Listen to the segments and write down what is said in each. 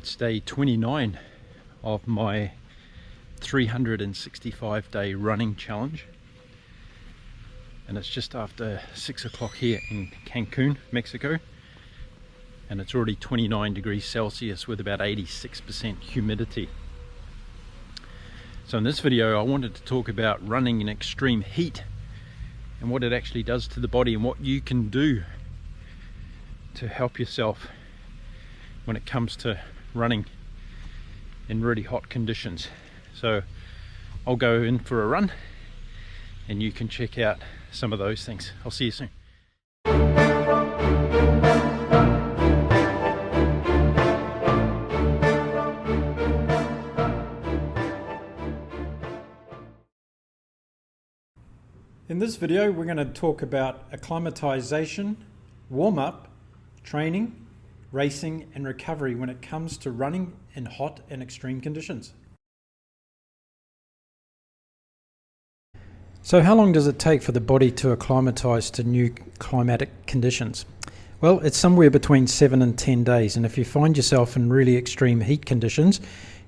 It's day 29 of my 365-day running challenge, and it's just after 6 o'clock here in Cancun, Mexico, and it's already 29 degrees Celsius with about 86% humidity. So in this video I wanted to talk about running in extreme heat and what it actually does to the body and what you can do to help yourself when it comes to running in really hot conditions. So I'll go in for a run and you can check out some of those things. I'll see you soon. In this video, we're going to talk about acclimatization, warm-up, training, racing and recovery when it comes to running in hot and extreme conditions. So how long does it take for the body to acclimatize to new climatic conditions? Well, it's somewhere between 7 and 10 days, and if you find yourself in really extreme heat conditions,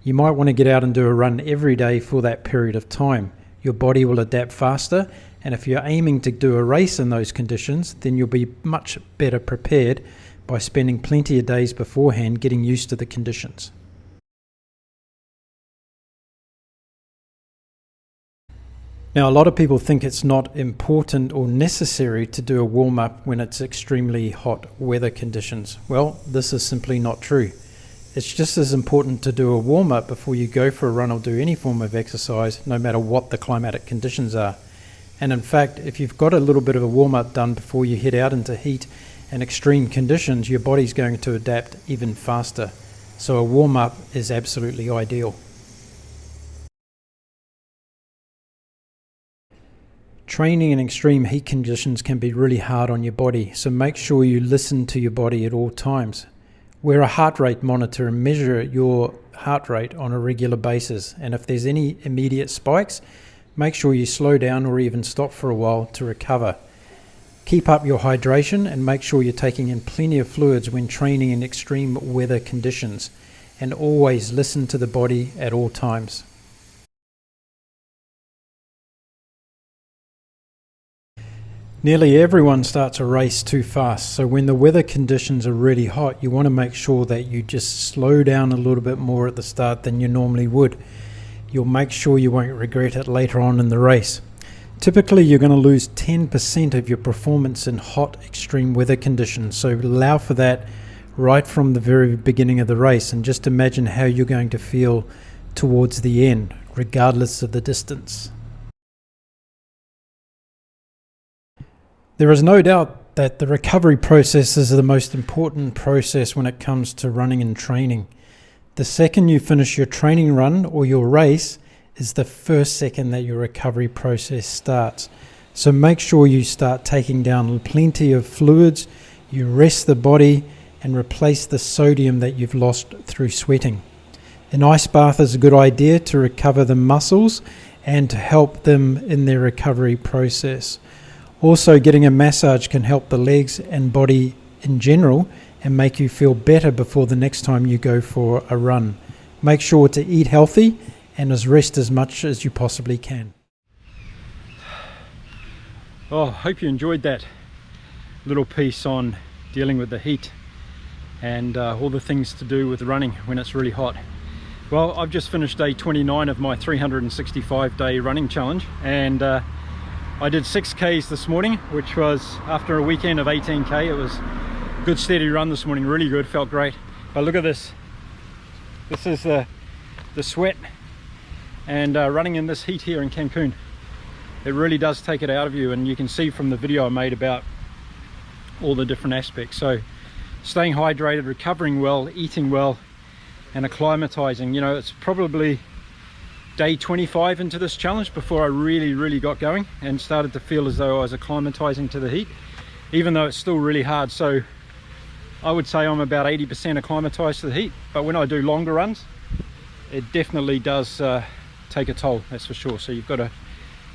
you might want to get out and do a run every day for that period of time. Your body will adapt faster, and if you're aiming to do a race in those conditions, then you'll be much better prepared by spending plenty of days beforehand getting used to the conditions. Now, a lot of people think it's not important or necessary to do a warm-up when it's extremely hot weather conditions. Well, this is simply not true. It's just as important to do a warm-up before you go for a run or do any form of exercise, no matter what the climatic conditions are. And in fact, if you've got a little bit of a warm-up done before you head out into heat and extreme conditions, your body's going to adapt even faster. So a warm-up is absolutely ideal. Training in extreme heat conditions can be really hard on your body, so make sure you listen to your body at all times. Wear a heart rate monitor and measure your heart rate on a regular basis, and if there's any immediate spikes, make sure you slow down or even stop for a while to recover. Keep up your hydration and make sure you're taking in plenty of fluids when training in extreme weather conditions, and always listen to the body at all times. Nearly everyone starts a race too fast, so when the weather conditions are really hot, you want to make sure that you just slow down a little bit more at the start than you normally would. You'll make sure you won't regret it later on in the race. Typically, you're going to lose 10% of your performance in hot, extreme weather conditions, so allow for that right from the very beginning of the race, and just imagine how you're going to feel towards the end, regardless of the distance. There is no doubt that the recovery process is the most important process when it comes to running and training. The second you finish your training run or your race is the first second that your recovery process starts. So make sure you start taking down plenty of fluids, you rest the body and replace the sodium that you've lost through sweating. An ice bath is a good idea to recover the muscles and to help them in their recovery process. Also, getting a massage can help the legs and body in general and make you feel better before the next time you go for a run. Make sure to eat healthy and rest as much as you possibly can. Oh, I hope you enjoyed that little piece on dealing with the heat and all the things to do with running when it's really hot. Well, I've just finished day 29 of my 365-day running challenge, and I did 6Ks this morning, which was after a weekend of 18K. It was a good steady run this morning, really good, felt great. But look at this. This is the sweat, and running in this heat here in Cancun, it really does take it out of you, and you can see from the video I made about all the different aspects. So staying hydrated, recovering well, eating well, and acclimatizing. You know, it's probably day 25 into this challenge before I really got going and started to feel as though I was acclimatizing to the heat, even though it's still really hard. So I would say I'm about 80% acclimatized to the heat, but when I do longer runs, it definitely does take a toll, that's for sure. So you've got to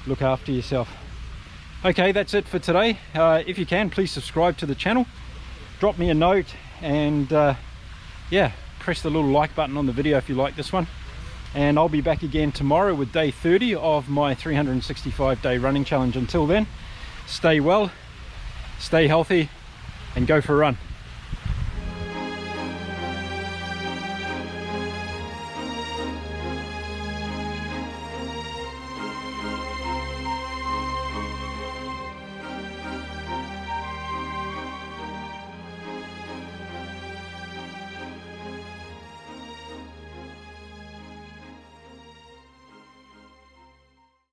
look after yourself. Okay, that's it for today. If you can, please subscribe to the channel, drop me a note, and yeah, press the little like button on the video if you like this one. And I'll be back again tomorrow with day 30 of my 365-day running challenge. Until then, stay well, stay healthy, and go for a run.